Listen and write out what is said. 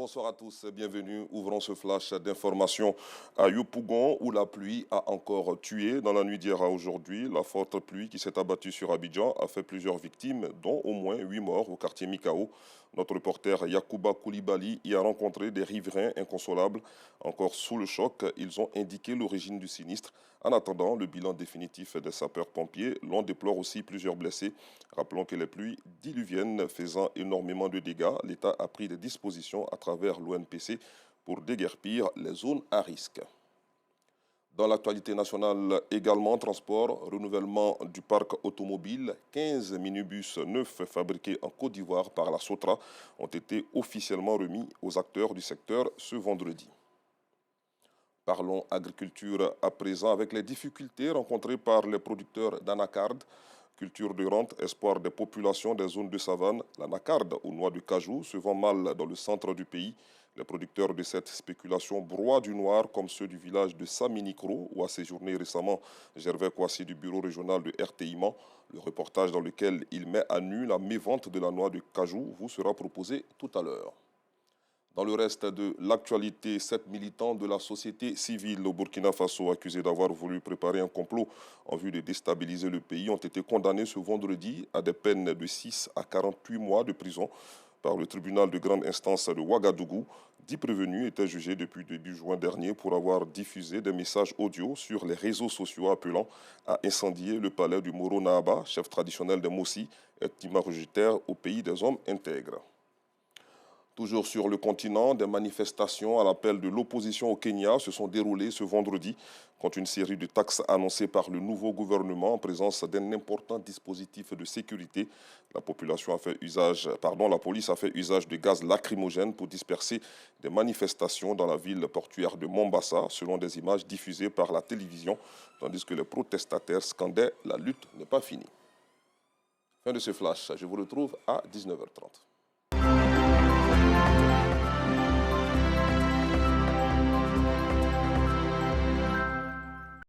Bonsoir à tous, bienvenue. Ouvrons ce flash d'information à Yopougon où la pluie a encore tué dans la nuit d'hier à aujourd'hui. La forte pluie qui s'est abattue sur Abidjan a fait plusieurs victimes, dont au moins 8 morts au quartier Mikao. Notre reporter Yacouba Koulibaly y a rencontré des riverains inconsolables. Encore sous le choc, ils ont indiqué l'origine du sinistre. En attendant le bilan définitif des sapeurs-pompiers, l'on déplore aussi plusieurs blessés. Rappelons que les pluies diluviennes faisant énormément de dégâts, l'État a pris des dispositions à travers l'ONPC pour déguerpir les zones à risque. Dans l'actualité nationale également, transport, renouvellement du parc automobile, 15 minibus neufs fabriqués en Côte d'Ivoire par la Sotra ont été officiellement remis aux acteurs du secteur ce vendredi. Parlons agriculture à présent avec les difficultés rencontrées par les producteurs d'anacarde. Culture de rente, espoir des populations des zones de savane, l'anacarde aux noix de cajou se vend mal dans le centre du pays. Les producteurs de cette spéculation broient du noir comme ceux du village de Saminikro où a séjourné récemment Gervais Kouassi du bureau régional de RTI Mans. Le reportage dans lequel il met à nu la mévente de la noix de cajou vous sera proposé tout à l'heure. Dans le reste de l'actualité, 7 militants de la société civile au Burkina Faso accusés d'avoir voulu préparer un complot en vue de déstabiliser le pays ont été condamnés ce vendredi à des peines de 6 à 48 mois de prison par le tribunal de grande instance de Ouagadougou. 10 prévenus étaient jugés depuis début juin dernier pour avoir diffusé des messages audio sur les réseaux sociaux appelant à incendier le palais du Moro Nahaba, chef traditionnel des Mossi, et imagitaire au pays des hommes intègres. Toujours sur le continent, des manifestations à l'appel de l'opposition au Kenya se sont déroulées ce vendredi contre une série de taxes annoncées par le nouveau gouvernement en présence d'un important dispositif de sécurité. La police a fait usage de gaz lacrymogène pour disperser des manifestations dans la ville portuaire de Mombasa, selon des images diffusées par la télévision, tandis que les protestataires scandaient « La lutte n'est pas finie ». Fin de ce flash, je vous retrouve à 19h30.